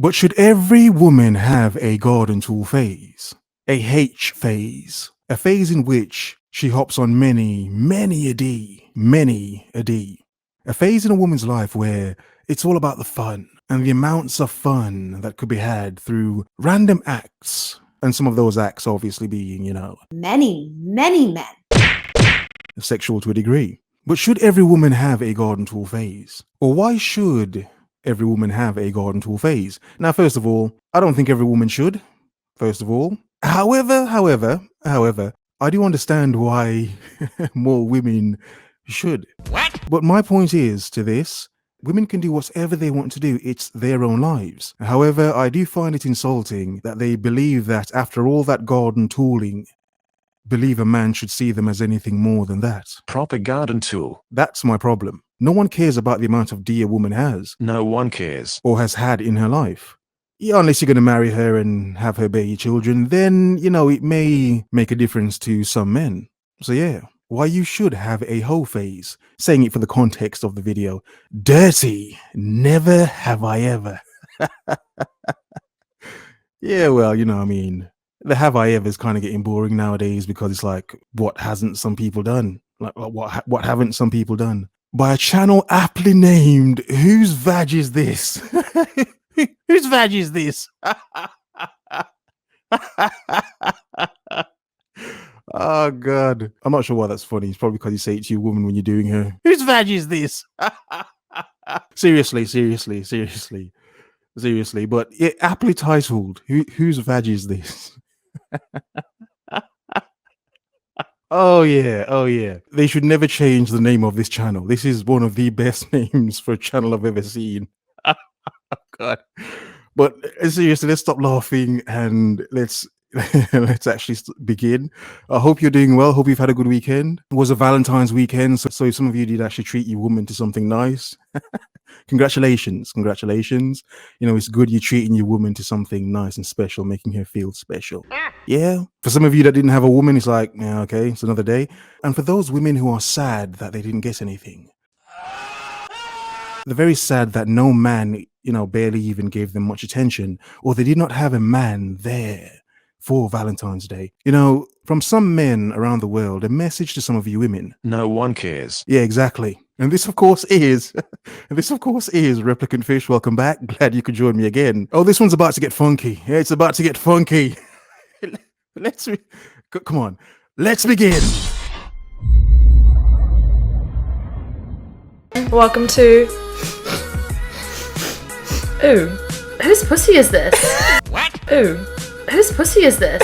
But should every woman have a garden tool phase? A H phase? A phase in which she hops on many a D. A phase in a woman's life where it's all about the fun and the amounts of fun that could be had through random acts. And some of those acts obviously being, many men. Sexual to a degree. But should every woman have a garden tool phase? Or why should every woman have a garden tool phase? Now, first of all, I don't think every woman should. First of all. However, I do understand why more women should. What? But my point is to this, women can do whatever they want to do. It's their own lives. However, I do find it insulting that they believe that after all that garden tooling, believe a man should see them as anything more than that. Proper garden tool. That's my problem. No one cares about the amount of D a woman has. No one cares. Or has had in her life. Yeah, unless you're going to marry her and have her bear your children, then, it may make a difference to some men. So yeah, why you should have a hoe phase. Saying it for the context of the video. Dirty. Never have I ever. Yeah, well, the have I ever is kind of getting boring nowadays because it's like, what hasn't some people done? Like, what haven't some people done? By a channel aptly named, Whose Vag Is This? Whose vag is this? Oh, God. I'm not sure why that's funny. It's probably because you say it to your woman when you're doing her. Whose vag is this? Seriously. But yeah, aptly titled, Whose Vag Is This? Oh yeah. They should never change the name of this channel. This is one of the best names for a channel I've ever seen. God. But seriously, let's stop laughing and let's actually begin. I hope you're doing well. Hope you've had a good weekend. It was a Valentine's weekend, so some of you did actually treat your woman to something nice. Congratulations. It's good you're treating your woman to something nice and special, making her feel special. Yeah. For some of you that didn't have a woman, it's like, yeah, okay, it's another day. And for those women who are sad that they didn't get anything, they're very sad that no man, barely even gave them much attention, or they did not have a man there for Valentine's Day. From some men around the world, a message to some of you women. No one cares. Yeah, exactly. And this, of course, is Replicant Fish. Welcome back. Glad you could join me again. Oh, this one's about to get funky. Yeah, it's about to get funky. Come on. Let's begin. Welcome to... Ooh, whose pussy is this? What? Ooh, whose pussy is this?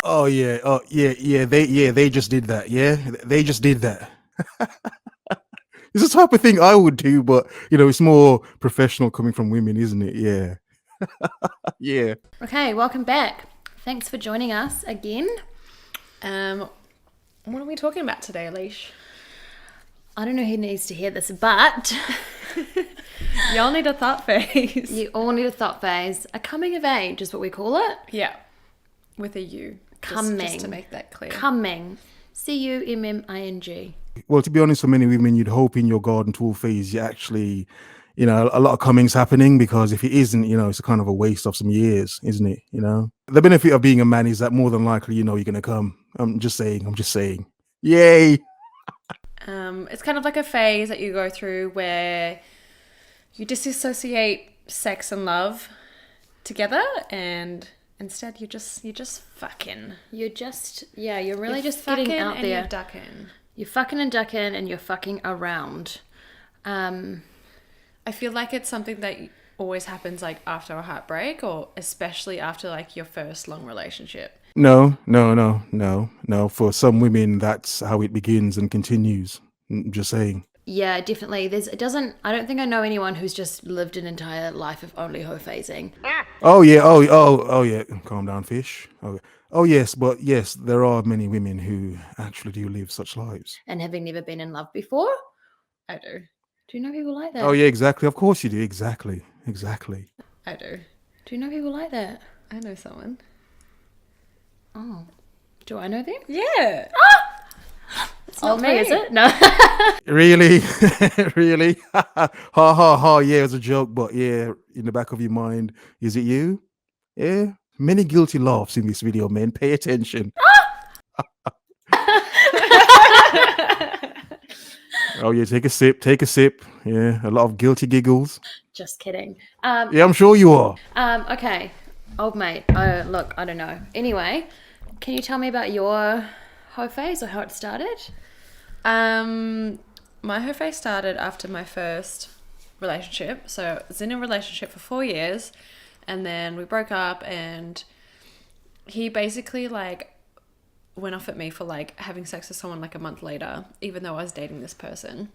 Oh yeah. They just did that. Yeah, they just did that. It's the type of thing I would do, but it's more professional coming from women, isn't it? Yeah. Yeah. Okay, welcome back. Thanks for joining us again. What are we talking about today, Alish? I don't know who needs to hear this, but Y'all need a thought phase. you all need a thought phase. A coming of age is what we call it. Yeah, with a U. Just to make that clear. Coming. CUMMING. Well, to be honest, for many women, you'd hope in your garden tool phase, you actually, a lot of coming's happening, because if it isn't, it's a kind of a waste of some years, isn't it? The benefit of being a man is that more than likely, you're going to come. I'm just saying. Yay. It's kind of like a phase that you go through where you disassociate sex and love together, and instead you're just fucking. You're really just getting out there. You're ducking. You're fucking and ducking, and you're fucking around. I feel like it's something that always happens like after a heartbreak, or especially after like your first long relationship. No. For some women, that's how it begins and continues. I'm just saying. Yeah, definitely. I don't think I know anyone who's just lived an entire life of only hoe phasing. Oh yeah. Oh yeah. Calm down, fish. Okay. Oh yes, but yes, there are many women who actually do live such lives. And having never been in love before? I do. Do you know people like that? Oh yeah, exactly. Of course you do. Exactly. I do. Do you know people like that? I know someone. Oh. Do I know them? Yeah. Old not me, me. is it? No. Really? Really? Ha ha ha. Yeah, it was a joke, but yeah, in the back of your mind, is it you? Yeah. Many guilty laughs in this video, man. Pay attention. Oh yeah, take a sip. Take a sip. Yeah, a lot of guilty giggles. Just kidding. Yeah, I'm sure you are. Okay. Old mate. Look, I don't know. Anyway, can you tell me about your hoe phase or how it started? My hoe phase started after my first relationship. So I was in a relationship for 4 years, and then we broke up, and he basically like went off at me for like having sex with someone like a month later, even though I was dating this person.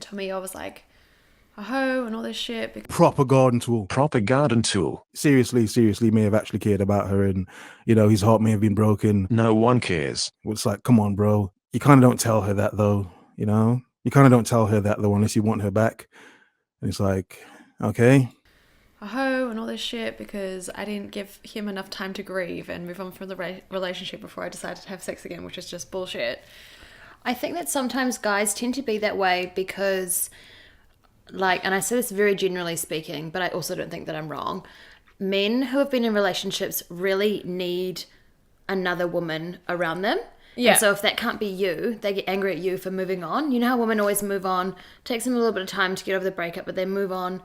To me, I was like a hoe and all this shit. Proper garden tool. Proper garden tool. Seriously, may have actually cared about her, and you know his heart may have been broken. No one cares. It's like, come on, bro. You kind of don't tell her that though. You know, you kind of don't tell her that though unless you want her back. And it's like, okay. A hoe and all this shit because I didn't give him enough time to grieve and move on from the relationship before I decided to have sex again, which is just bullshit. I think that sometimes guys tend to be that way because, like, and I say this very generally speaking, but I also don't think that I'm wrong. Men who have been in relationships really need another woman around them. Yeah. And so if that can't be you, they get angry at you for moving on. You know how women always move on, takes them a little bit of time to get over the breakup, but they move on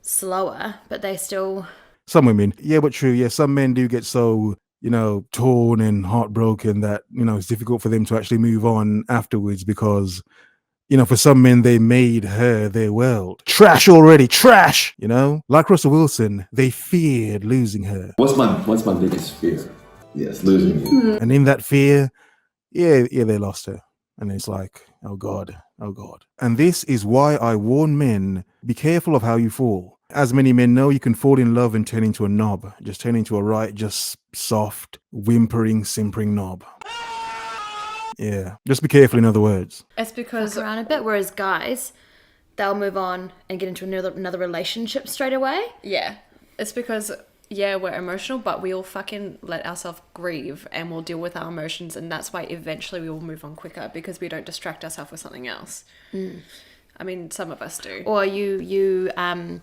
slower, but they still... Some women, yeah, but true. Yeah, some men do get so, you know, torn and heartbroken that, you know, it's difficult for them to actually move on afterwards because, you know, for some men, they made her their world. Trash already, trash, you know? Like Russell Wilson, they feared losing her. What's my biggest fear? Yes, losing you. And in that fear, yeah, they lost her. And it's like, oh God. And this is why I warn men, be careful of how you fall. As many men know, you can fall in love and turn into a knob. Just turn into a right, just soft, whimpering, simpering knob. Yeah, just be careful, in other words. It's because fuck around a bit, whereas guys, they'll move on and get into another relationship straight away. Yeah. It's because, yeah, we're emotional, but we'll fucking let ourselves grieve and we'll deal with our emotions. And that's why eventually we will move on quicker because we don't distract ourselves with something else. I mean, some of us do. Or you kind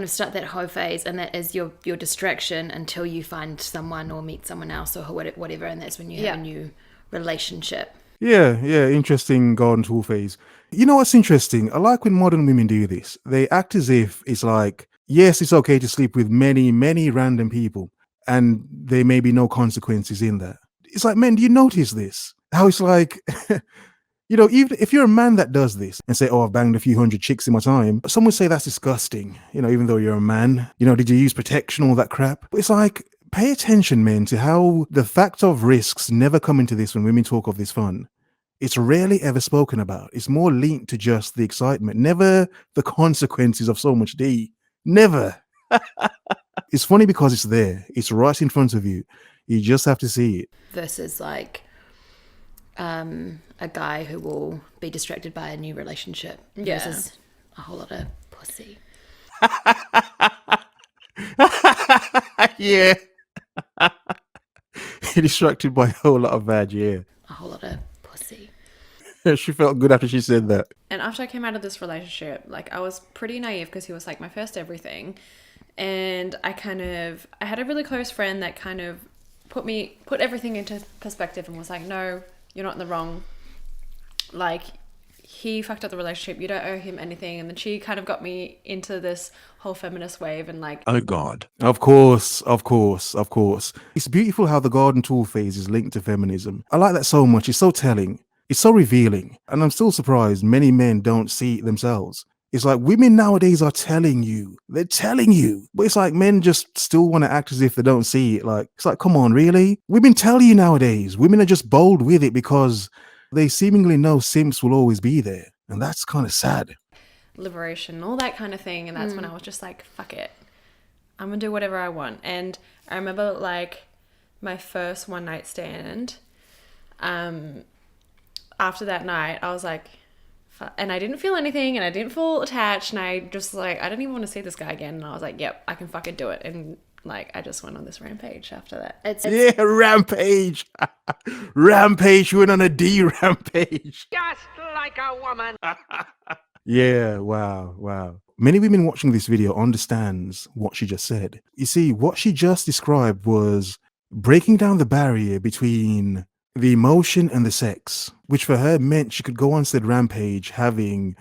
of start that hoe phase and that is your distraction until you find someone or meet someone else or whatever. And that's when you have a new relationship. Yeah, interesting garden tool phase. You know what's interesting? I like when modern women do this. They act as if it's like, yes, it's okay to sleep with many, many random people, and there may be no consequences in that. It's like, man, do you notice this? How it's like, you know, even if you're a man that does this and say, oh, I've banged a few hundred chicks in my time, some would say that's disgusting, you know, even though you're a man. You know, did you use protection, all that crap? But it's like, pay attention, men, to how the fact of risks never come into this when women talk of this fun. It's rarely ever spoken about. It's more linked to just the excitement, never the consequences of so much D. Never. It's funny because it's there. It's right in front of you. You just have to see it. Versus like a guy who will be distracted by a new relationship. Yeah. Versus a whole lot of pussy. Yeah. You're distracted by a whole lot of bad, yeah. A whole lot of pussy. She felt good after she said that. And after I came out of this relationship, like I was pretty naive because he was like my first everything. And I had a really close friend that kind of put everything into perspective and was like, no, you're not in the wrong. Like, he fucked up the relationship. You don't owe him anything. And then she kind of got me into this whole feminist wave and like... Oh God. Of course. It's beautiful how the garden tool phase is linked to feminism. I like that so much. It's so telling. It's so revealing. And I'm still surprised many men don't see it themselves. It's like women nowadays are telling you. They're telling you. But it's like men just still want to act as if they don't see it. Like, it's like, come on, really? Women tell you nowadays. Women are just bold with it because they seemingly know simps will always be there. And that's kind of sad. Liberation, all that kind of thing. And that's when I was just like, fuck it. I'm going to do whatever I want. And I remember like my first one night stand. After that night, I was like, and I didn't feel anything and I didn't feel attached. And I just like, I didn't even want to see this guy again. And I was like, yep, I can fucking do it. And like I just went on this rampage after that. It's Yeah, rampage. Rampage. You went on a D rampage. Just like a woman. Yeah, wow, wow. Many women watching this video understands what she just said. You see, what she just described was breaking down the barrier between the emotion and the sex, which for her meant she could go on said rampage having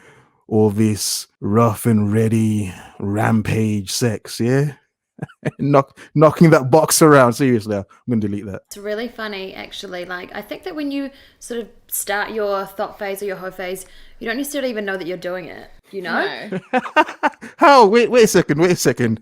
all this rough and ready rampage sex, yeah? Knocking that box around. Seriously, I'm going to delete that. It's really funny, actually. Like, I think that when you sort of start your thought phase or your hoe phase, you don't necessarily even know that you're doing it, you know? No. How? Wait a second.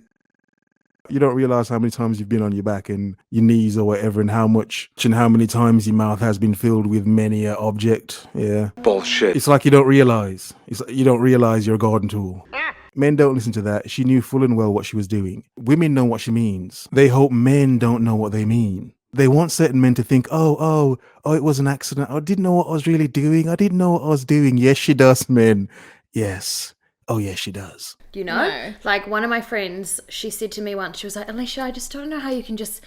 You don't realize how many times you've been on your back and your knees or whatever, and how many times your mouth has been filled with many a object. Yeah. Bullshit. It's like you don't realize. It's like you don't realize you're a garden tool. Men don't listen to that. She knew full and well what she was doing. Women know what she means. They hope men don't know what they mean. They want certain men to think, oh, it was an accident. I didn't know what I was really doing. I didn't know what I was doing. Yes, she does, men. Yes. Oh, yes, she does. You know? No. Like, one of my friends, she said to me once, she was like, Alicia, I just don't know how you can just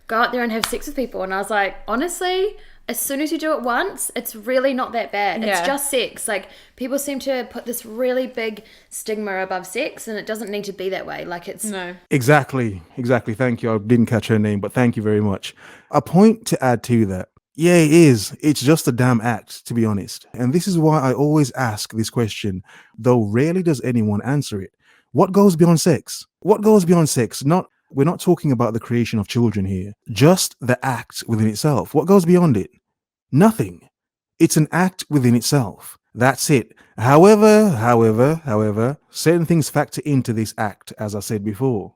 go out there and have sex with people. And I was like, honestly, as soon as you do it once, it's really not that bad. It's Yeah. just sex. Like, people seem to put this really big stigma above sex, and it doesn't need to be that way. Like, it's... No. Exactly. Thank you. I didn't catch her name, but thank you very much. A point to add to that. Yeah, it is. It's just a damn act, to be honest. And this is why I always ask this question, though rarely does anyone answer it. What goes beyond sex? What goes beyond sex? We're not talking about the creation of children here. Just the act within itself. What goes beyond it? Nothing. It's an act within itself. That's it. However, certain things factor into this act, as I said before.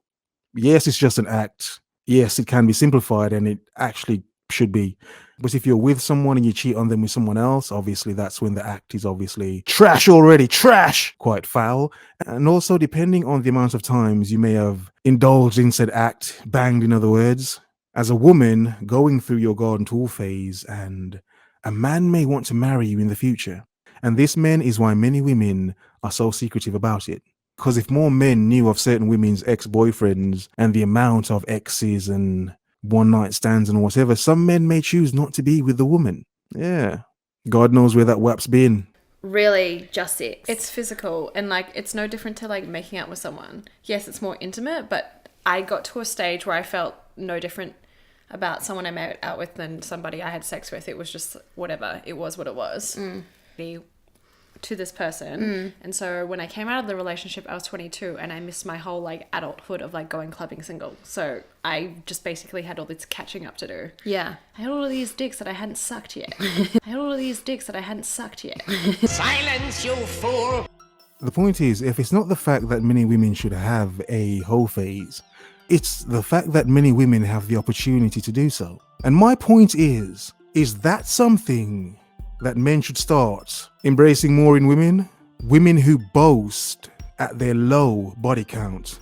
Yes, it's just an act. Yes, it can be simplified, and it actually should be. But if you're with someone and you cheat on them with someone else, obviously that's when the act is obviously trash already. Trash! Quite foul. And also, depending on the amount of times you may have indulged in said act, banged in other words, as a woman going through your garden tool phase, and a man may want to marry you in the future. And this, men, is why many women are so secretive about it. Because if more men knew of certain women's ex-boyfriends and the amount of exes and one-night stands and whatever, some men may choose not to be with the woman. Yeah. God knows where that WAP's been. really just sex. It's physical, and like it's no different to like making out with someone. Yes, it's more intimate, but I got to a stage where I felt no different about someone I made out with than somebody I had sex with. It was just whatever. It was what it was. Be to this person. And so when I came out of the relationship, I was 22 and I missed my whole like adulthood of like going clubbing single. So I just basically had all this catching up to do. Yeah. I had all of these dicks that I hadn't sucked yet. Silence, you fool! The point is, if it's not the fact that many women should have a hoe phase, it's the fact that many women have the opportunity to do so. And my point is that something that men should start embracing more in women? Women who boast at their low body count.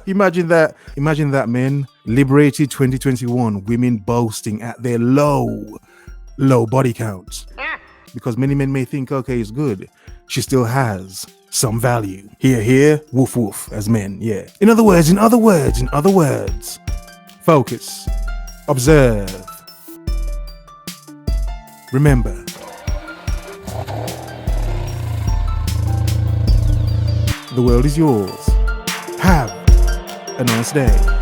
Imagine that, men. Liberated 2021, women boasting at their low body count. Because many men may think, okay, it's good. She still has some value. Here, woof woof, as men, yeah. In other words, focus, observe, remember. The world is yours. Have a nice day.